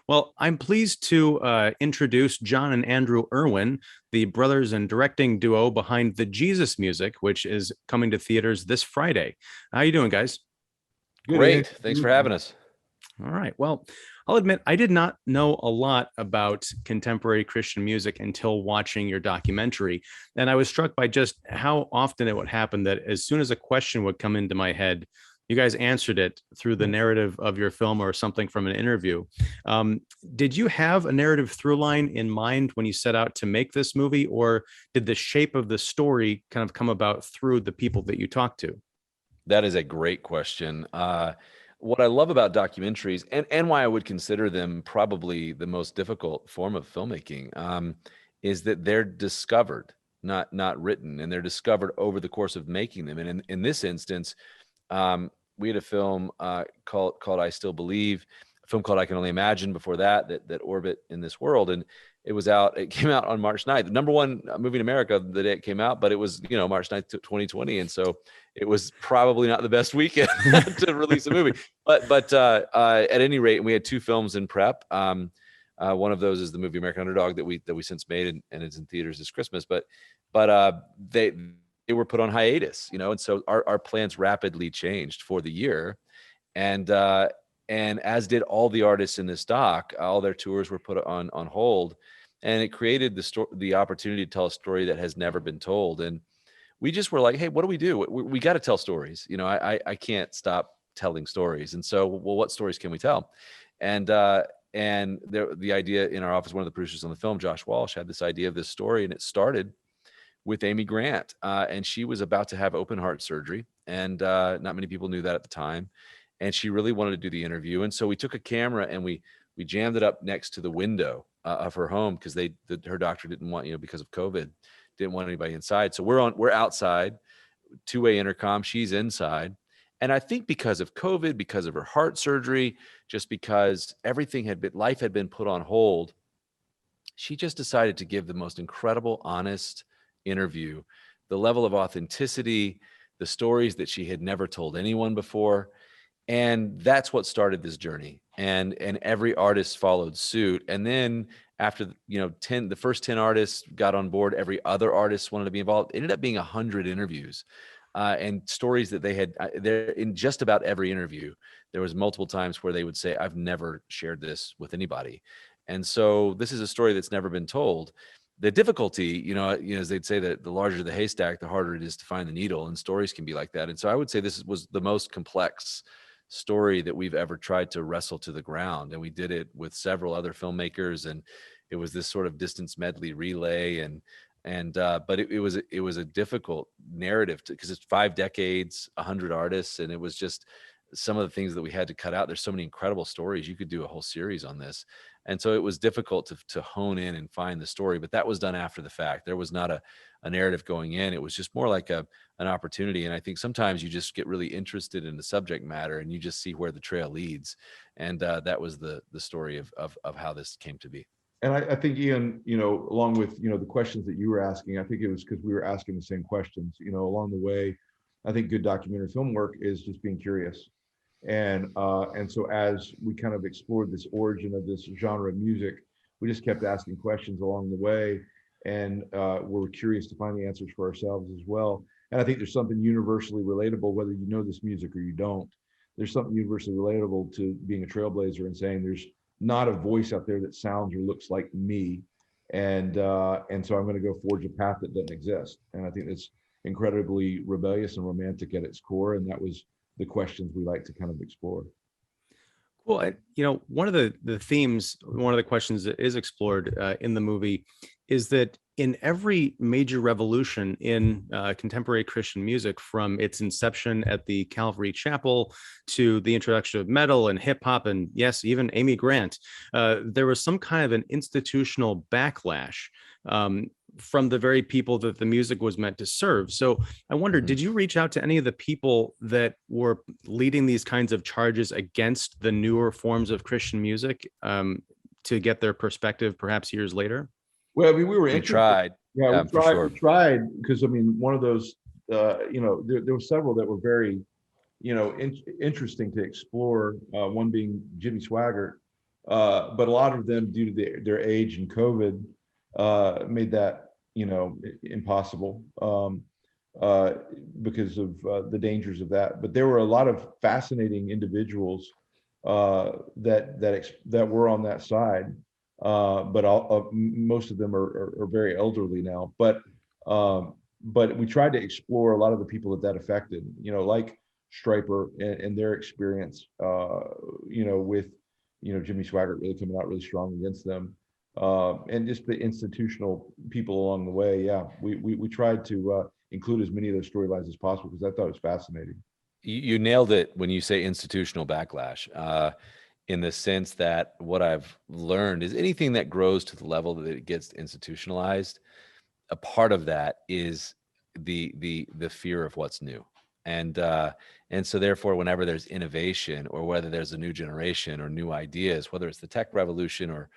Well, I'm pleased to introduce Jon and Andrew Erwin, the brothers and directing duo behind the Jesus music, which is coming to theaters this Friday. How you doing, guys? Good, Ian. Great. Thanks for having us. All right. Well, I'll admit I did not know a lot about contemporary Christian music until watching your documentary. And I was struck by just how often it would happen that as soon as a question would come into my head, you guys answered it through the narrative of your film or something from an interview. Um, did you have a narrative through line in mind when you set out to make this movie, or did the shape of the story kind of come about through the people that you talked to? That is a great question. What I love about documentaries and why I would consider them probably the most difficult form of filmmaking is that they're discovered, not written, and they're discovered over the course of making them. And in this instance, we had a film called I Still Believe, a film called I Can Only Imagine before that orbit in this world. And it came out on March 9th, the number one movie in America the day it came out, but it was, March 9th, 2020. And so it was probably not the best weekend to release a movie, but at any rate, we had two films in prep. One of those is the movie American Underdog that we since made and it's in theaters this Christmas, but they were put on hiatus, and so our plans rapidly changed for the year. And as did all the artists in this doc, all their tours were put on hold, and it created the opportunity to tell a story that has never been told. And we just were like, hey, what do? We got to tell stories. I can't stop telling stories. And so, well, what stories can we tell? And the idea in our office, one of the producers on the film, Josh Walsh, had this idea of this story, and it started with Amy Grant, and she was about to have open heart surgery, and not many people knew that at the time. And she really wanted to do the interview, and so we took a camera and we jammed it up next to the window of her home because her doctor didn't want, because of COVID, didn't want anybody inside. So we're outside, two-way intercom. She's inside, and I think because of COVID, because of her heart surgery, just because life had been put on hold, she just decided to give the most incredible, honest interview, the level of authenticity, the stories that she had never told anyone before. And that's what started this journey. And every artist followed suit. And then after, the first 10 artists got on board, every other artist wanted to be involved. It ended up being 100 interviews and stories that they had there in just about every interview. There was multiple times where they would say, I've never shared this with anybody. And so this is a story that's never been told. The difficulty, as they'd say, that the larger the haystack, the harder it is to find the needle, and stories can be like that. And so I would say this was the most complex story that we've ever tried to wrestle to the ground. And we did it with several other filmmakers, and it was this sort of distance medley relay. But it was a difficult narrative because it's 5 decades, 100 artists. And it was just some of the things that we had to cut out. There's so many incredible stories. You could do a whole series on this. And so it was difficult to hone in and find the story, but that was done after the fact. There was not a narrative going in. It was just more like an opportunity. And I think sometimes you just get really interested in the subject matter and you just see where the trail leads. And that was the story of how this came to be. And I think, Ian, along with, the questions that you were asking, I think it was because we were asking the same questions, along the way. I think good documentary film work is just being curious. And so as we kind of explored this origin of this genre of music, we just kept asking questions along the way, and we're curious to find the answers for ourselves as well. And I think there's something universally relatable, whether you know this music or you don't. There's something universally relatable to being a trailblazer and saying there's not a voice out there that sounds or looks like me, and so I'm going to go forge a path that doesn't exist. And I think it's incredibly rebellious and romantic at its core, and that was the questions we like to kind of explore. Well, one of the themes, one of the questions that is explored in the movie is that in every major revolution in contemporary Christian music, from its inception at the Calvary Chapel to the introduction of metal and hip hop, and yes, even Amy Grant, there was some kind of an institutional backlash from the very people that the music was meant to serve. So I wonder, did you reach out to any of the people that were leading these kinds of charges against the newer forms of Christian music to get their perspective perhaps years later? Well, I mean, We tried. Yeah, for sure. We tried because, I mean, one of those, there were several that were very, interesting to explore. One being Jimmy Swaggart, But a lot of them, due to their age and COVID, made that, impossible, because of the dangers of that. But there were a lot of fascinating individuals that were on that side. But most of them are very elderly now. But we tried to explore a lot of the people that affected, like Stryper and their experience, with, Jimmy Swaggart really coming out really strong against them, and just the institutional people along the way. Yeah, we tried to include as many of those storylines as possible because I thought it was fascinating. You nailed it when you say institutional backlash, in the sense that what I've learned is anything that grows to the level that it gets institutionalized, a part of that is the fear of what's new. And so therefore, whenever there's innovation, or whether there's a new generation or new ideas, whether it's the tech revolution or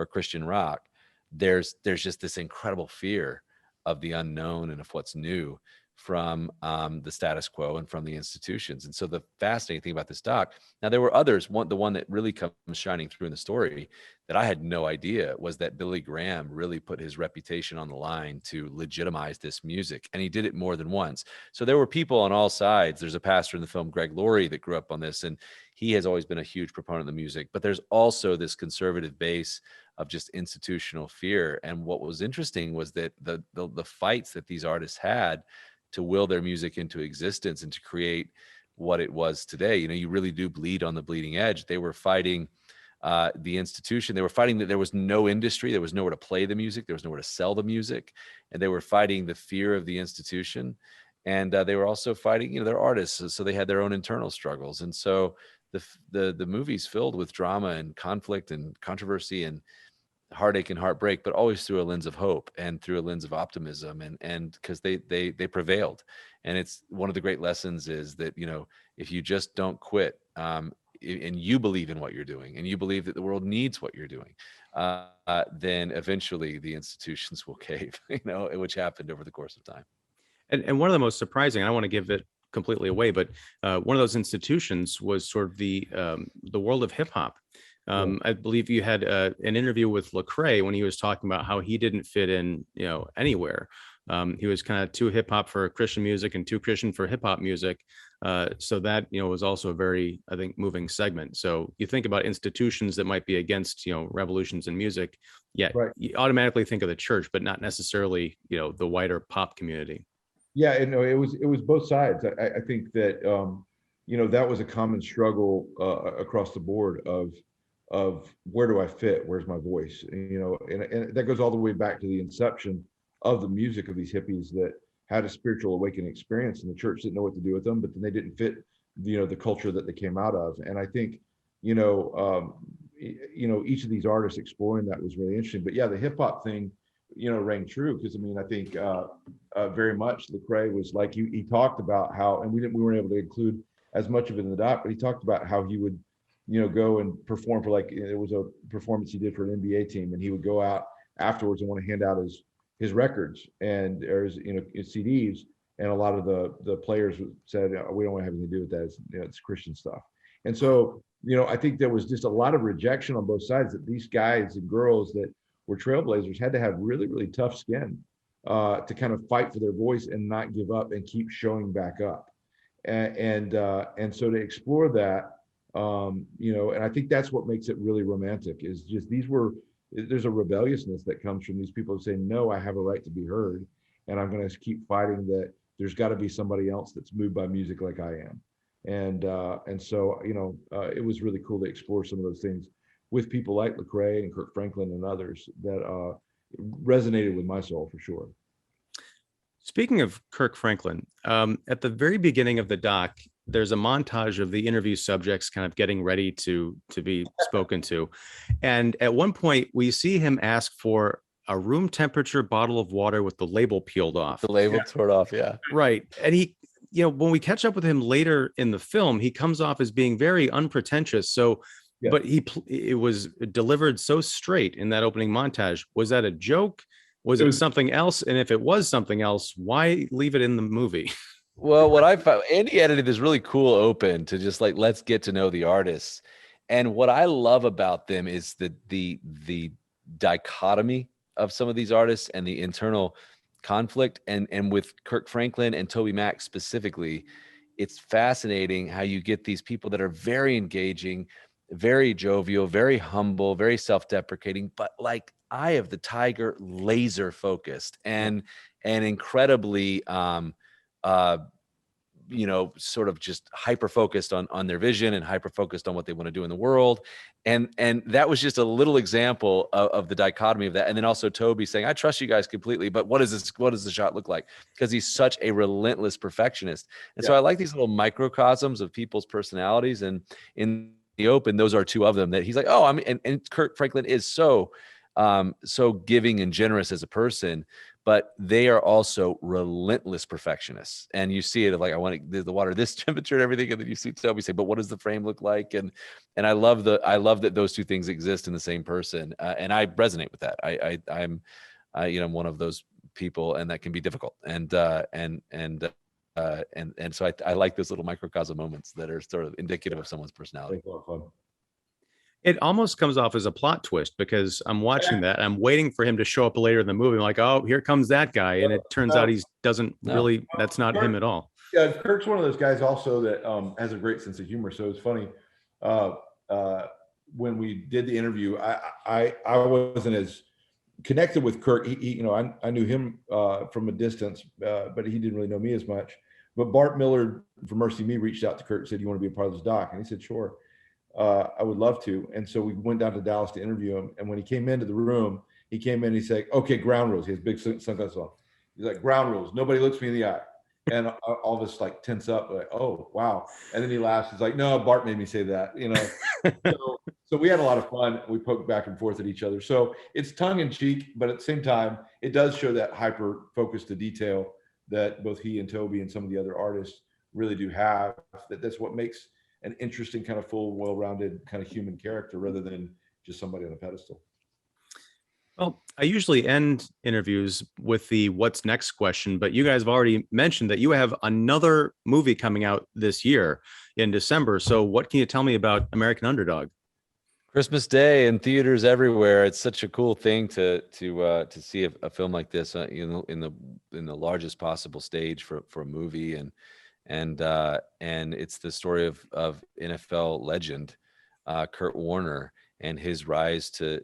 Christian rock, there's just this incredible fear of the unknown and of what's new from the status quo and from the institutions. And so the fascinating thing about this doc, now there were others, the one that really comes shining through in the story that I had no idea was that Billy Graham really put his reputation on the line to legitimize this music. And he did it more than once. So there were people on all sides. There's a pastor in the film, Greg Laurie, that grew up on this, and he has always been a huge proponent of the music. But there's also this conservative base of just institutional fear. And what was interesting was that the fights that these artists had to will their music into existence and to create what it was today. You really do bleed on the bleeding edge. They were fighting the institution. They were fighting that there was no industry. There was nowhere to play the music. There was nowhere to sell the music. And they were fighting the fear of the institution. And they were also fighting, they're artists. So they had their own internal struggles. And so the movie's filled with drama and conflict and controversy and heartache and heartbreak, but always through a lens of hope and through a lens of optimism, and because they prevailed. And it's one of the great lessons is that if you just don't quit, and you believe in what you're doing, and you believe that the world needs what you're doing, then eventually the institutions will cave, which happened over the course of time. And one of the most surprising, I don't want to give it completely away, but one of those institutions was sort of the world of hip hop. I believe you had an interview with Lecrae when he was talking about how he didn't fit in, anywhere. He was kind of too hip hop for Christian music and too Christian for hip hop music. So that, was also a very, I think, moving segment. So you think about institutions that might be against, revolutions in music. Yeah, right. You automatically think of the church, but not necessarily, the wider pop community. Yeah, and it was both sides. I think that, that was a common struggle across the board of where do I fit? Where's my voice? And that goes all the way back to the inception of the music of these hippies that had a spiritual awakening experience, and the church didn't know what to do with them, but then they didn't fit, the culture that they came out of. And I think, each of these artists exploring that was really interesting. But yeah, the hip hop thing, rang true because I think very much Lecrae was like he talked about how, and we weren't able to include as much of it in the doc, but he talked about how he would go and perform for it was a performance he did for an NBA team, and he would go out afterwards and want to hand out his records and his CDs, and a lot of the players said, we don't want to have anything to do with that. It's Christian stuff. And so I think there was just a lot of rejection on both sides, that these guys and girls that were trailblazers had to have really, really tough skin to kind of fight for their voice and not give up and keep showing back up. And so to explore that, and I think that's what makes it really romantic, is just there's a rebelliousness that comes from these people saying, no, I have a right to be heard, and I'm going to keep fighting that. There's got to be somebody else that's moved by music like I am. And so, it was really cool to explore some of those things with people like Lecrae and Kirk Franklin and others that resonated with my soul for sure. Speaking of Kirk Franklin, at the very beginning of the doc, there's a montage of the interview subjects kind of getting ready to be spoken to. And at one point we see him ask for a room temperature bottle of water with the label peeled off. The label torn off, yeah. Right. And he, when we catch up with him later in the film, he comes off as being very unpretentious. So, yeah. But it was delivered so straight in that opening montage. Was that a joke? Was it something else? And if it was something else, why leave it in the movie? Well, what I found, Andy edited this really cool open to just let's get to know the artists. And what I love about them is the dichotomy of some of these artists and the internal conflict. And with Kirk Franklin and Toby Mac specifically, it's fascinating how you get these people that are very engaging, very jovial, very humble, very self-deprecating, but like eye of the tiger, laser focused and incredibly sort of just hyper focused on their vision and hyper focused on what they want to do in the world. And that was just a little example of the dichotomy of that. And then also Toby saying, I trust you guys completely, but what does the shot look like? Because he's such a relentless perfectionist. And so I like these little microcosms of people's personalities. And in the open, those are two of them that he's like, oh, I mean, and Kirk Franklin is so giving and generous as a person, but they are also relentless perfectionists. And you see it like, I want the water this temperature and everything. And then you see Toby say, but what does the frame look like? And I love that those two things exist in the same person. And I resonate with that. I'm one of those people, and that can be difficult. And so I like those little microcosm moments that are sort of indicative of someone's personality. It's a lot of fun. It almost comes off as a plot twist because I'm watching that. I'm waiting for him to show up later in the movie. I'm like, oh, here comes that guy. And it turns out that's not him at all. Yeah, Kirk's one of those guys also that has a great sense of humor. So it's funny. When we did the interview, I wasn't as connected with Kirk. I knew him from a distance, but he didn't really know me as much. But Bart Miller from Mercy Me reached out to Kirk and said, you want to be a part of this doc? And he said, sure. I would love to. And so we went down to Dallas to interview him. And when he came into the room, he said, okay, ground rules. He has big sunglasses on. He's like, ground rules. Nobody looks me in the eye. And all this like tense up, like, oh, wow. And then he laughs. He's like, no, Bart made me say that, So we had a lot of fun. We poked back and forth at each other. So it's tongue in cheek, but at the same time, it does show that hyper focus to detail that both he and Toby and some of the other artists really do have. That's what makes an interesting kind of full, well-rounded kind of human character rather than just somebody on a pedestal. Well, I usually end interviews with the what's next question, but you guys have already mentioned that you have another movie coming out this year in December. So what can you tell me about American Underdog? Christmas Day in theaters everywhere. It's such a cool thing to see a film like this, in the largest possible stage for a movie. And it's the story of NFL legend Kurt Warner and his rise to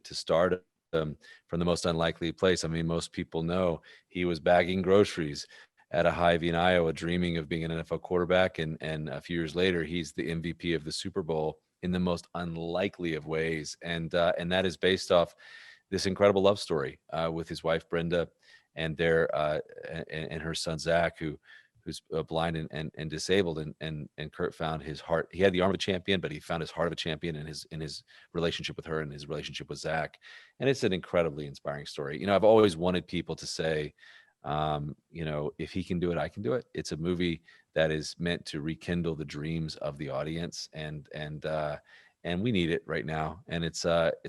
stardom from the most unlikely place. I mean, most people know he was bagging groceries at a Hy-Vee in Iowa, dreaming of being an NFL quarterback, and a few years later, he's the MVP of the Super Bowl in the most unlikely of ways, and that is based off this incredible love story with his wife Brenda and their and her son Zach, who's blind and disabled, and Kurt found his heart. He had the arm of a champion, but he found his heart of a champion in his relationship with her and his relationship with Zach. And it's an incredibly inspiring story. I've always wanted people to say, if he can do it, I can do it. It's a movie that is meant to rekindle the dreams of the audience, and we need it right now. And it's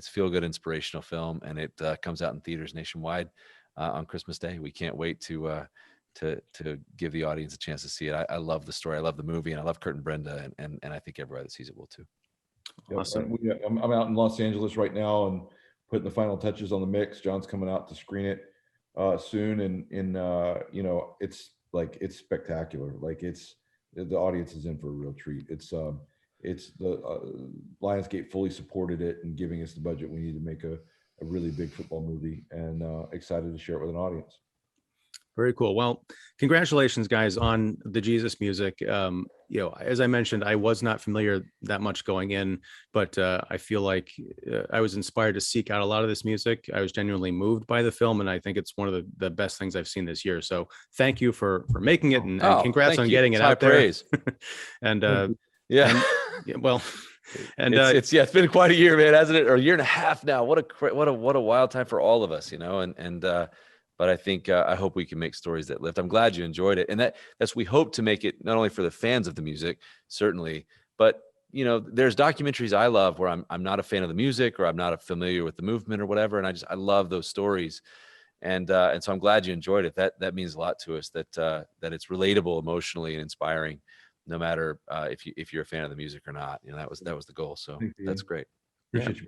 feel good, inspirational film, and it comes out in theaters nationwide on Christmas Day. We can't wait to give the audience a chance to see it. I love the story. I love the movie, and I love Kurt and Brenda, and I think everybody that sees it will too. Awesome. I'm out in Los Angeles right now and putting the final touches on the mix. John's coming out to screen it soon, and it's spectacular. Like the audience is in for a real treat. It's the Lionsgate fully supported it and giving us the budget we need to make a really big football movie, and excited to share it with an audience. Very cool. Well, congratulations, guys, on the Jesus music. As I mentioned, I was not familiar that much going in, but I feel like I was inspired to seek out a lot of this music. I was genuinely moved by the film, and I think it's one of the best things I've seen this year. So thank you for making it, and congrats on getting it out there. Praise. And it's been quite a year, man, hasn't it? Or a year and a half now. What a wild time for all of us, But I think I hope we can make stories that lift. I'm glad you enjoyed it, and that's we hope to make it not only for the fans of the music, certainly, but there's documentaries I love where I'm not a fan of the music, or I'm not familiar with the movement or whatever, and I love those stories, and so I'm glad you enjoyed it. That means a lot to us. That it's relatable emotionally and inspiring, no matter if you're a fan of the music or not. That was the goal. So that's great. Appreciate you.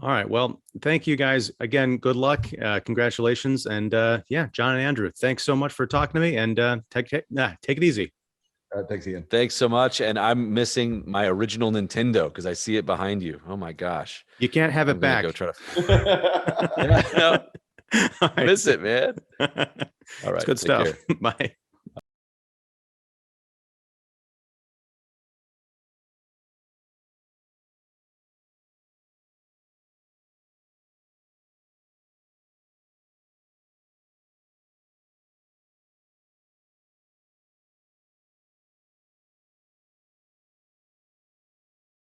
All right. Well, thank you guys again. Good luck. Congratulations. And yeah, Jon and Andrew, thanks so much for talking to me, and take it easy. Thanks, Ian. Thanks so much. And I'm missing my original Nintendo because I see it behind you. Oh my gosh. You can't have it back. Go try to. Yeah, I know. Miss it, man. All right. It's good stuff. Bye.